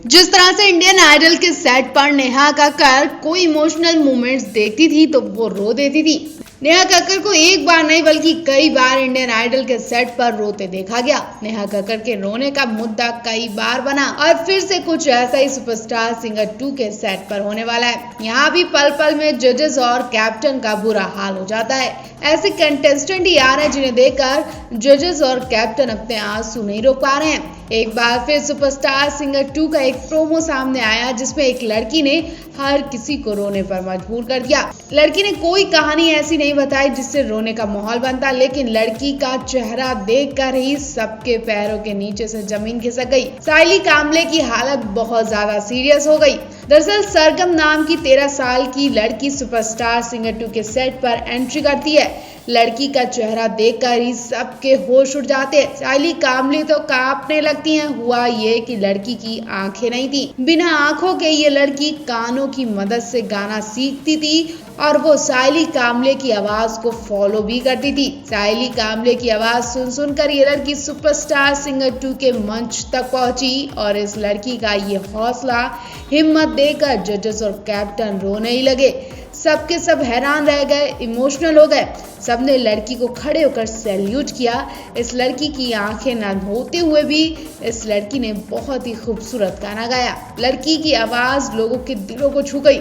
जिस तरह से इंडियन आइडल के सेट पर नेहा कक्कर कोई इमोशनल मोमेंट्स देखती थी तो वो रो देती थी। नेहा कक्कर को एक बार नहीं बल्कि कई बार इंडियन आइडल के सेट पर रोते देखा गया। नेहा कक्कर के रोने का मुद्दा कई बार बना और फिर से कुछ ऐसा ही सुपरस्टार सिंगर 2 के सेट पर होने वाला है। यहाँ भी पल पल में जजेस और कैप्टन का बुरा हाल हो जाता है। ऐसे कंटेस्टेंट ही आ रहे हैं जिन्हें देखकर जजेस और कैप्टन अपने आंसू नहीं रोक पा रहे हैं। एक बार फिर सुपरस्टार सिंगर 2 का एक प्रोमो सामने आया जिसमें एक लड़की ने हर किसी को रोने पर मजबूर कर दिया। लड़की ने कोई कहानी ऐसी नहीं बताई जिससे रोने का माहौल बनता, लेकिन लड़की का चेहरा देखकर ही सबके पैरों के नीचे से जमीन खिसक गई। साइली कामले की हालत बहुत ज्यादा सीरियस हो गई। दरअसल सरगम नाम की 13 साल की लड़की सुपरस्टार सिंगर 2 के सेट पर एंट्री करती है। लड़की का चेहरा देखकर ही सबके होश उड़ जाते हैं। साइली कामले तो कांपने लगती हैं। हुआ ये कि लड़की की आंखें नहीं थी। बिना आंखों के ये लड़की कानों की मदद से गाना सीखती थी और वो साइली कामले की आवाज को फॉलो भी करती थी। साइली कामले की आवाज सुनकर ये लड़की सुपरस्टार सिंगर 2 के मंच तक पहुंची और इस लड़की का ये हौसला हिम्मत देखकर जजेस और कैप्टन रोने ही लगे। सबके सब हैरान रह गए, इमोशनल हो गए। सबने लड़की को खड़े होकर सैल्यूट किया। इस लड़की की आंखें नम होते हुए भी इस लड़की ने बहुत ही खूबसूरत गाना गाया। लड़की की आवाज लोगों के दिलों को छू गई।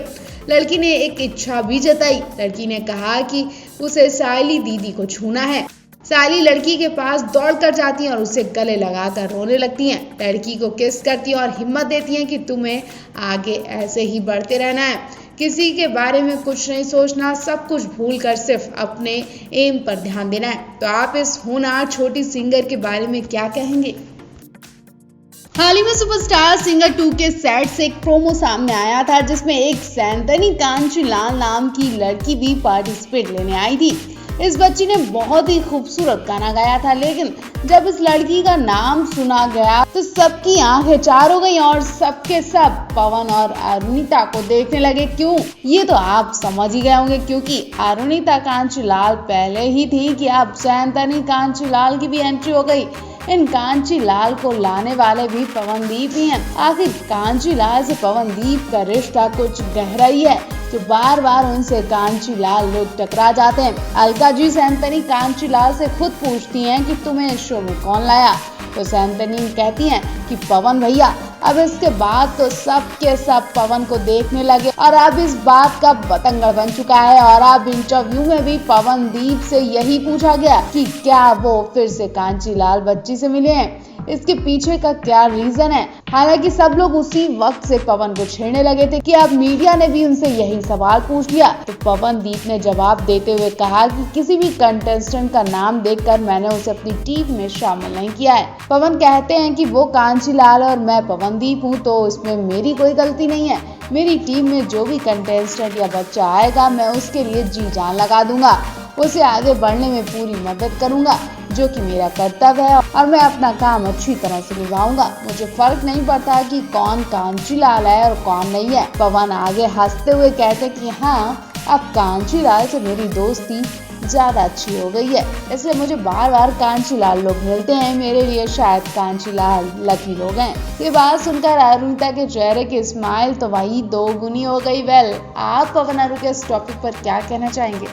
लड़की ने एक इच्छा भी जताई। लड़की ने कहा कि उसे साइली दीदी को छूना है। साइली लड़की के पास दौड़ कर जाती हैं और उसे गले लगाकर रोने लगती हैं। लड़की को किस करती हैं और हिम्मत देती हैं कि तुम्हें आगे ऐसे ही बढ़ते रहना है। किसी के बारे में कुछ नहीं सोचना, सब कुछ भूल कर सिर्फ अपने एम पर ध्यान देना है। तो आप इस होनहार छोटी सिंगर के बारे में क्या कहेंगे? हाल ही में सुपरस्टार सिंगर 2 के सेट से एक प्रोमो सामने आया था जिसमें एक सैंतनी कांचीलाल नाम की लड़की भी पार्टिसिपेट लेने आई थी। इस बच्ची ने बहुत ही खूबसूरत गाना गाया था, लेकिन जब इस लड़की का नाम सुना गया तो सबकी आंखें चार हो गई और सबके सब पवन और अरुणिता को देखने लगे। क्यों? ये तो आप समझ ही गए होंगे, क्योंकि अरुणिता कांचीलाल पहले ही थी कि अब सैंतनी कांचीलाल की भी एंट्री हो गई। इन कांचीलाल को लाने वाले भी पवनदीप ही हैं। आखिर कांचीलाल से पवनदीप का रिश्ता कुछ गहरा ही है जो बार बार उनसे कांचीलाल लोग टकरा जाते हैं। अलका जी सैंतनी कांचीलाल से खुद पूछती हैं कि तुम्हें इस शो में कौन लाया, तो सैंतनी कहती हैं कि पवन भैया। अब इसके बाद तो सब के सब पवन को देखने लगे और अब इस बात का बतंगड़ बन चुका है। और अब इंटरव्यू में भी पवनदीप से यही पूछा गया कि क्या वो फिर से कांचीलाल बच्ची से मिले हैं, इसके पीछे का क्या रीजन है। हालांकि सब लोग उसी वक्त से पवन को छेड़ने लगे थे कि अब मीडिया ने भी उनसे यही सवाल पूछ लिया। तो पवनदीप ने जवाब देते हुए कहा कि किसी भी कंटेस्टेंट का नाम देखकर मैंने उसे अपनी टीम में शामिल नहीं किया है। पवन कहते हैं कि वो कांचीलाल और मैं पवनदीप हूँ, तो इसमें मेरी कोई गलती नहीं है। मेरी टीम में जो भी कंटेस्टेंट या बच्चा आएगा मैं उसके लिए जी जान लगा दूंगा, उसे आगे बढ़ने में पूरी मदद करूंगा, जो कि मेरा कर्तव्य है और मैं अपना काम अच्छी तरह से निभाऊंगा। मुझे फर्क नहीं पड़ता कि कौन कांचीलाल है और कौन नहीं है। पवन आगे हंसते हुए कहते कि हाँ, अब कांचीलाल से मेरी दोस्ती ज्यादा अच्छी हो गई है, इसलिए मुझे बार बार कांचीलाल लोग मिलते हैं। मेरे लिए शायद कांचीलाल लकी लोग हैं। ये बात सुनकर अरुणिता के चेहरे की स्माइल तो वही दोगुनी हो गई। वेल, आप पवन अरु के इस टॉपिक पर क्या कहना चाहेंगे?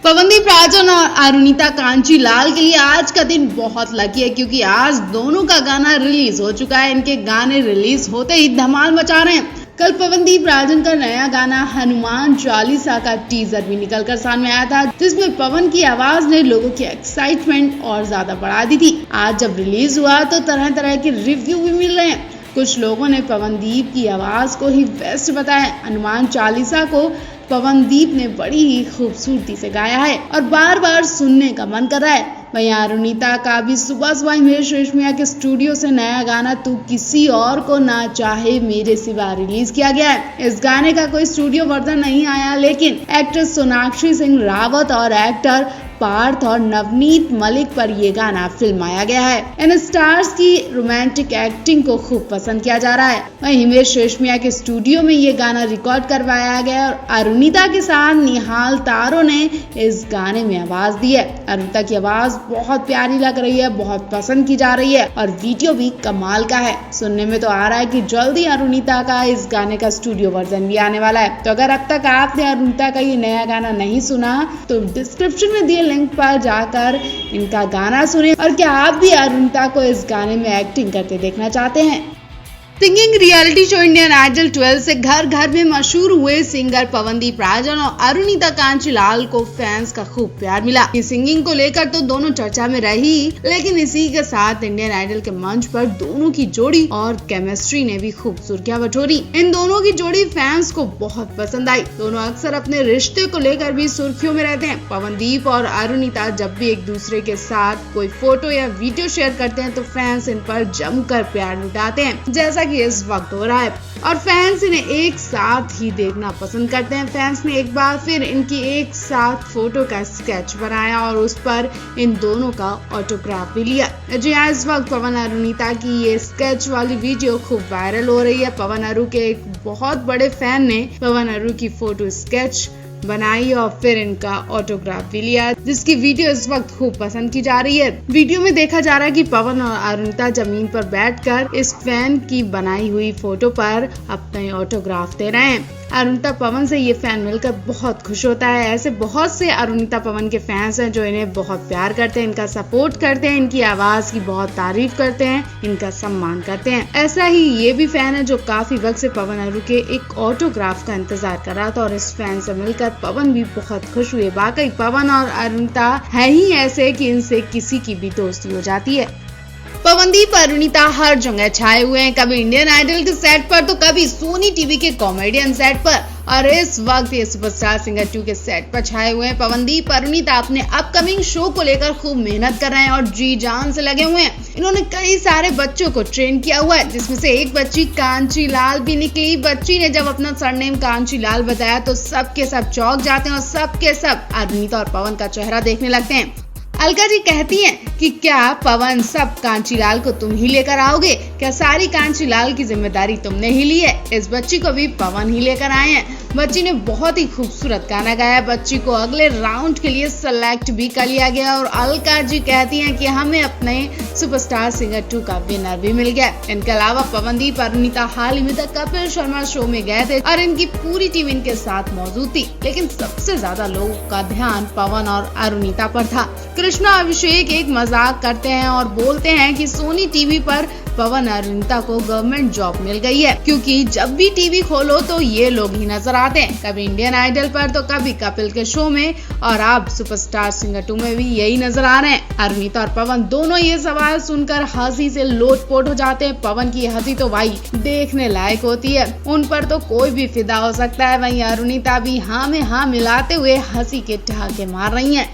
पवनदीप राजन और अरुणिता कांचीलाल के लिए आज का दिन बहुत लकी है, क्योंकि आज दोनों का गाना रिलीज हो चुका है। इनके गाने रिलीज होते ही धमाल मचा रहे हैं। कल पवनदीप राजन का नया गाना हनुमान चालीसा का टीजर भी निकलकर सामने आया था, जिसमें पवन की आवाज ने लोगों की एक्साइटमेंट और ज्यादा बढ़ा दी थी। आज जब रिलीज हुआ तो तरह तरह के रिव्यू भी मिल रहे हैं। कुछ लोगों ने पवनदीप की आवाज को ही बेस्ट बताया। हनुमान चालीसा को पवनदीप ने बड़ी ही खूबसूरती से गाया है और बार बार सुनने का मन कर रहा है। वहीं अरुणिता का भी सुबह सुबह हिमेश रेशमिया के स्टूडियो से नया गाना तू किसी और को ना चाहे मेरे सिवा रिलीज किया गया है। इस गाने का कोई स्टूडियो वर्जन नहीं आया, लेकिन एक्ट्रेस सोनाक्षी सिंह रावत और एक्टर पार्थ और नवनीत मलिक पर ये गाना फिल्माया गया है। इन स्टार्स की रोमांटिक एक्टिंग को खूब पसंद किया जा रहा है। वहीं हिमेश रेशमिया के स्टूडियो में ये गाना रिकॉर्ड करवाया गया और अरुणिता के साथ निहाल तारो ने इस गाने में आवाज दी है। अरुणिता की आवाज बहुत प्यारी लग रही है, बहुत पसंद की जा रही है और वीडियो भी कमाल का है। सुनने में तो आ रहा है कि जल्दी अरुणिता का इस गाने का स्टूडियो वर्जन भी आने वाला है। तो अगर अब तक आपने अरुणिता का ये नया गाना नहीं सुना तो डिस्क्रिप्शन में दिए लिंक पर जाकर इनका गाना सुने। और क्या आप भी अरुणिता को इस गाने में एक्टिंग करते देखना चाहते हैं? Singing reality show Indian Idol 12 से घर घर में मशहूर हुए सिंगर पवनदीप राजन और अरुणिता कांचीलाल को फैंस का खूब प्यार मिला। इस सिंगिंग को लेकर तो दोनों चर्चा में रही, लेकिन इसी के साथ इंडियन आइडल के मंच पर दोनों की जोड़ी और केमिस्ट्री ने भी खूब सुर्खियां बटोरी। इन दोनों की जोड़ी फैंस को बहुत पसंद आई। दोनों अक्सर अपने रिश्ते को लेकर भी सुर्खियों में रहते हैं। पवनदीप और अरुणिता जब भी एक दूसरे के साथ कोई फोटो या वीडियो शेयर करते हैं तो फैंस इन पर जमकर प्यार लुटाते हैं, जैसा कि इस वक्त हो रहा है। और फैंस इन्हें एक साथ ही देखना पसंद करते हैं। फैंस ने एक बार फिर इनकी एक साथ फोटो का स्केच बनाया और उस पर इन दोनों का ऑटोग्राफ भी लिया। जी हाँ, इस वक्त पवन अरुणिता की ये स्केच वाली वीडियो खूब वायरल हो रही है। पवन अरु के एक बहुत बड़े फैन ने पवन अरु की फोटो स्केच बनाई और फिर इनका ऑटोग्राफ भी लिया, जिसकी वीडियो इस वक्त खूब पसंद की जा रही है। वीडियो में देखा जा रहा है कि पवन और अरुणिता जमीन पर बैठकर इस फैन की बनाई हुई फोटो पर अपने ऑटोग्राफ दे रहे हैं। अरुणिता पवन से ये फैन मिलकर बहुत खुश होता है। ऐसे बहुत से अरुणिता पवन के फैंस हैं जो इन्हें बहुत प्यार करते हैं, इनका सपोर्ट करते हैं, इनकी आवाज की बहुत तारीफ करते हैं, इनका सम्मान करते हैं। ऐसा ही ये भी फैन है जो काफी वक्त से पवन अरु के एक ऑटोग्राफ का इंतजार कर रहा था और इस फैन से मिलकर पवन भी बहुत खुश हुए। वाकई पवन और अरुणिता है ही ऐसे कि इनसे किसी की भी दोस्ती हो जाती है। पवनदीप अरुणिता हर जगह छाए हुए हैं, कभी इंडियन आइडल के सेट पर तो कभी सोनी टीवी के कॉमेडियन सेट पर, और इस वक्त ये सुपरस्टार सिंगर 2 के सेट पर छाए हुए हैं। पवनदीप अरुणिता अपने अपकमिंग शो को लेकर खूब मेहनत कर रहे हैं और जी जान से लगे हुए हैं। इन्होंने कई सारे बच्चों को ट्रेन किया हुआ है, जिसमें से एक बच्ची कांचीलाल भी निकली। बच्ची ने जब अपना सरनेम कांचीलाल बताया तो सबके सब चौंक जाते हैं और सबके सब अरुणिता और पवन का चेहरा देखने लगते हैं। अलका जी कहती हैं कि क्या पवन सब कांचीलाल को तुम ही लेकर आओगे? क्या सारी कांचीलाल की जिम्मेदारी तुमने ही ली है? इस बच्ची को भी पवन ही लेकर आए हैं। बच्ची ने बहुत ही खूबसूरत गाना गाया। बच्ची को अगले राउंड के लिए सेलेक्ट भी कर लिया गया और अलका जी कहती हैं कि हमें अपने सुपरस्टार सिंगर 2 का विनर भी मिल गया। इनके अलावा पवनदीप अरुणिता हाल ही में द कपिल शर्मा शो में गए थे और इनकी पूरी टीम इनके साथ मौजूद थी, लेकिन सबसे ज्यादा लोगों का ध्यान पवन और अरुणिता पर था। कृष्णा अभिषेक एक मजाक करते हैं और बोलते हैं कि सोनी टीवी पर पवन अरुणिता को गवर्नमेंट जॉब मिल गई है, क्योंकि जब भी टीवी खोलो तो ये लोग ही नजर आते हैं, कभी इंडियन आइडल पर तो कभी कपिल के शो में और अब सुपरस्टार सिंगर 2 में भी यही नजर आ रहे हैं। अरुणिता और पवन दोनों ये सवाल सुनकर हंसी से लोटपोट हो जाते हैं। पवन की हंसी तो भाई देखने लायक होती है, उन पर तो कोई भी फिदा हो सकता है। वहीं अरुणिता भी हाँ में हाँ मिलाते हुए हंसी के ठहाके मार रही है।